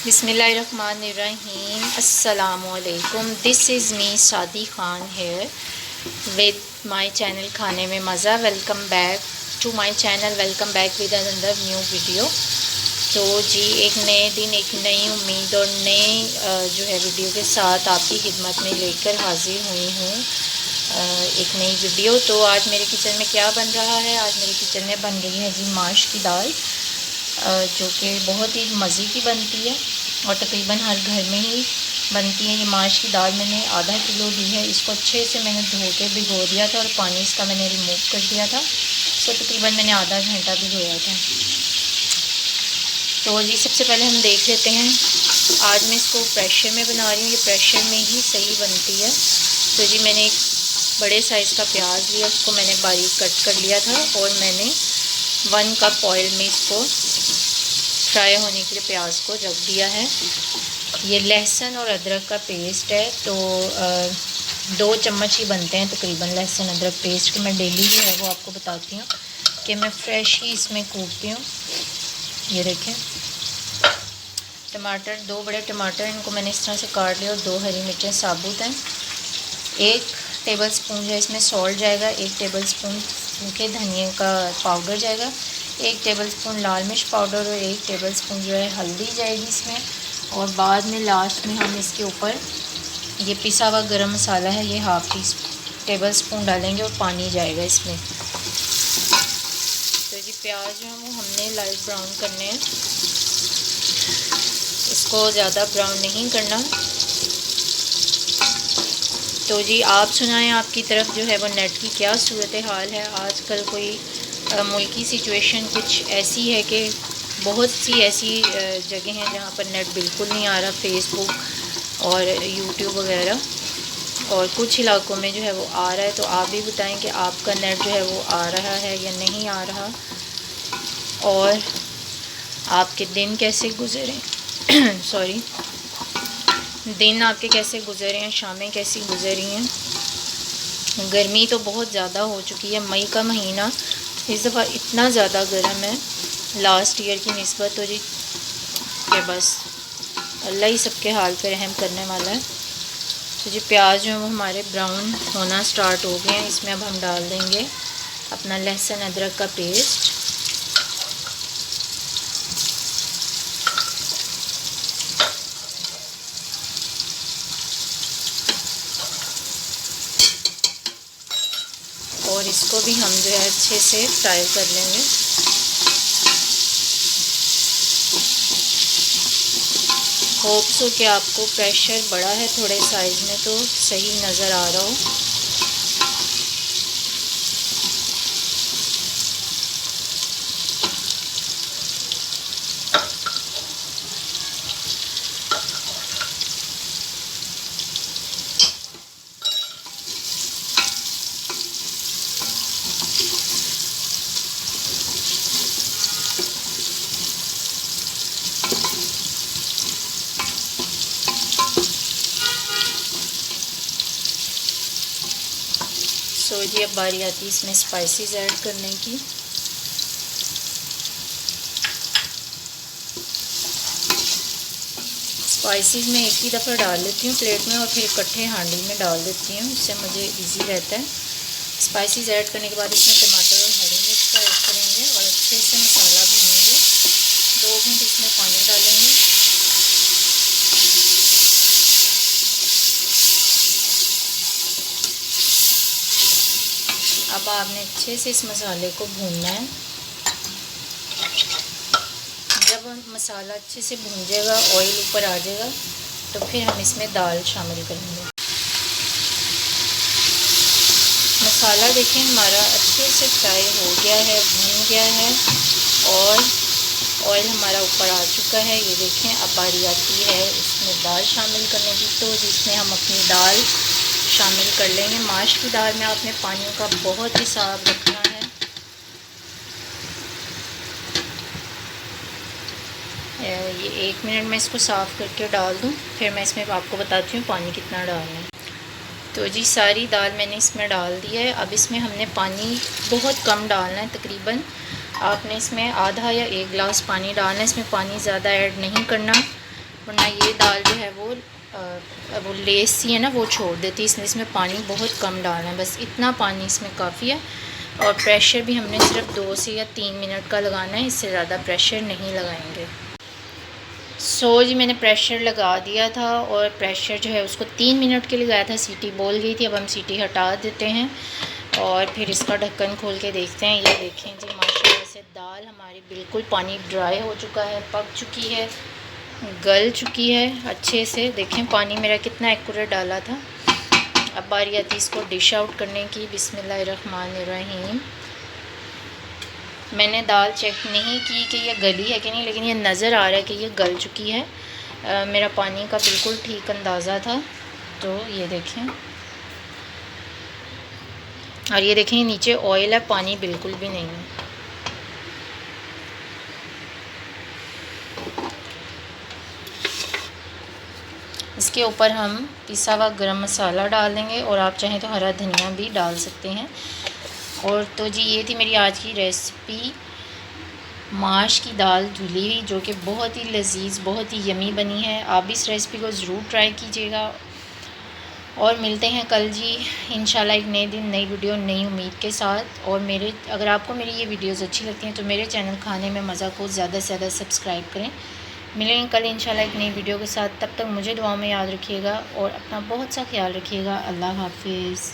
बिस्मिल्लाहिर्रहमानिर्रहीम अस्सलामुअलैकुम। This is me Sadi Khan here with my channel खाने में मज़ा। Welcome back to my channel, welcome back with another new video. तो जी, एक नए दिन, एक नई उम्मीद और नए जो है वीडियो के साथ आपकी खिदमत में लेकर हाज़िर हुई हूँ एक नई वीडियो। तो आज मेरे किचन में क्या बन रहा है? आज मेरे किचन में बन रही है जी माश की दाल, जो कि बहुत ही मज़े की बनती है और तकरीबन हर घर में ही बनती है। ये माश की दाल मैंने आधा किलो ली है। इसको अच्छे से मैंने धो के भिगो दिया था और पानी इसका मैंने रिमूव कर दिया था। इसको तकरीबन मैंने आधा घंटा भिगोया था। तो जी, सबसे पहले हम देख लेते हैं। आज मैं इसको प्रेशर में बना रही हूँ, ये प्रेशर में ही सही बनती है। तो जी, मैंने एक बड़े साइज़ का प्याज लिया, उसको मैंने बारीक कट कर लिया था और मैंने 1 कप ऑयल में इसको फ्राई होने के लिए प्याज को रख दिया है। ये लहसुन और अदरक का पेस्ट है, तो 2 चम्मच ही बनते हैं तकरीबन लहसुन अदरक पेस्ट। मैं डेली जो है वो आपको बताती हूँ कि मैं फ्रेश ही इसमें कूटती हूँ। ये देखें, टमाटर 2 बड़े टमाटर, इनको मैंने इस तरह से काट लिया और 2 हरी मिर्चें साबुत हैं। 1 टेबलस्पून जो है इसमें सॉल्ट जाएगा, 1 टेबलस्पून सूखे धनिए का पाउडर जाएगा, 1 टेबलस्पून लाल मिर्च पाउडर और 1 टेबलस्पून जो है हल्दी जाएगी इसमें। और बाद में लास्ट में हम इसके ऊपर ये पिसा हुआ गरम मसाला है, ये हाफ़ टेबलस्पून डालेंगे और पानी जाएगा इसमें। तो जी, प्याज जो है वो हमने लाइट ब्राउन करने हैं, इसको ज़्यादा ब्राउन नहीं करना। तो जी, आप सुनाएं, आपकी तरफ जो है वो नेट की क्या सूरत हाल है? आजकल कोई मुल्की सिचुएशन कुछ ऐसी है कि बहुत सी ऐसी जगह हैं जहाँ पर नेट बिल्कुल नहीं आ रहा, फेसबुक और यूट्यूब वगैरह, और कुछ इलाकों में जो है वो आ रहा है। तो आप भी बताएं कि आपका नेट जो है वो आ रहा है या नहीं आ रहा, और आपके दिन कैसे गुजरे सॉरी, दिन आपके कैसे गुजरे हैं, शामें कैसी गुजरी हैं। गर्मी तो बहुत ज़्यादा हो चुकी है। मई का महीना इस दफ़ा इतना ज़्यादा गर्म है लास्ट ईयर की निस्बत। तो जी कि बस अल्लाह ही सबके हाल पे रहम करने वाला है। तो जी, प्याज जो है वो हमारे ब्राउन होना स्टार्ट हो गए हैं। इसमें अब हम डाल देंगे अपना लहसुन अदरक का पेस्ट। और इसको भी हम जो है अच्छे से फ्राई कर लेंगे। होप सो कि आपको प्रेशर बड़ा है थोड़े साइज़ में तो सही नज़र आ रहा हो। तो जी, अब बारी आती है इसमें स्पाइसेस ऐड करने की। स्पाइसेस मैं एक ही दफ़ा डाल लेती हूँ प्लेट में और फिर इकट्ठे हांडी में डाल देती हूँ, इससे मुझे इजी रहता है। स्पाइसेस ऐड करने के बाद इसमें टमाटर और हरी मिर्च का ऐड करेंगे और अच्छे से मसाला भूनेंगे। 2 घंटे इसमें पानी डालेंगे। अब आपने अच्छे से इस मसाले को भूनना है। जब मसाला अच्छे से भून जाएगा, ऑयल ऊपर आ जाएगा, तो फिर हम इसमें दाल शामिल करेंगे। मसाला देखें हमारा अच्छे से फ्राई हो गया है, भून गया है और ऑयल हमारा ऊपर आ चुका है। ये देखें, अब बारी आती है इसमें दाल शामिल करने की। तो जिसमें हम अपनी दाल शामिल कर लेंगे। माश की दाल में आपने पानियों का बहुत हिसाब रखना है। ये 1 मिनट में इसको साफ़ करके डाल दूँ, फिर मैं इसमें आपको बताती हूँ पानी कितना डालना है। तो जी, सारी दाल मैंने इसमें डाल दी है। अब इसमें हमने पानी बहुत कम डालना है, तकरीबन आपने इसमें आधा या 1 गिलास पानी डालना है। इसमें पानी ज़्यादा ऐड नहीं करना। वरना ये दाल जो है वो लेस सी है ना, वो छोड़ देती है। इसलिए इसमें पानी बहुत कम डालना है, बस इतना पानी इसमें काफ़ी है। और प्रेशर भी हमने सिर्फ 2 से या 3 मिनट का लगाना है, इससे ज़्यादा प्रेशर नहीं लगाएंगे। जी मैंने प्रेशर लगा दिया था और प्रेशर जो है उसको 3 मिनट के लिए लगाया था। सीटी बोल गई थी। अब हम सीटी हटा देते हैं और फिर इसका ढक्कन खोल के देखते हैं। ये देखें जी, माशाल्लाह से दाल हमारी बिल्कुल पानी ड्राई हो चुका है, पक चुकी है, गल चुकी है अच्छे से। देखें पानी मेरा कितना एक्यूरेट डाला था। अब बारी आती है इसको डिश आउट करने की। बिस्मिल्लाहिर्रहमानिर्रहीम। मैंने दाल चेक नहीं की कि ये गली है कि नहीं, लेकिन ये नज़र आ रहा है कि ये गल चुकी है। मेरा पानी का बिल्कुल ठीक अंदाज़ा था। तो ये देखें, और ये देखें नीचे ऑयल है, पानी बिल्कुल भी नहीं है। इसके ऊपर हम पिसा हुआ गरम मसाला डाल देंगे और आप चाहें तो हरा धनिया भी डाल सकते हैं। और तो जी ये थी मेरी आज की रेसिपी, माश की दाल धुली हुई, जो कि बहुत ही लजीज, बहुत ही यमी बनी है। आप भी इस रेसिपी को ज़रूर ट्राई कीजिएगा। और मिलते हैं कल जी इंशाल्लाह एक नए दिन, नई वीडियो, नई उम्मीद के साथ। और अगर आपको मेरी ये वीडियोस अच्छी लगती हैं तो मेरे चैनल खाने में मज़ा को ज़्यादा से ज़्यादा सब्सक्राइब करें। मिलेंगे कल इंशाल्लाह एक नई वीडियो के साथ। तब तक मुझे दुआ में याद रखिएगा और अपना बहुत सा ख्याल रखिएगा। अल्लाह हाफिज़।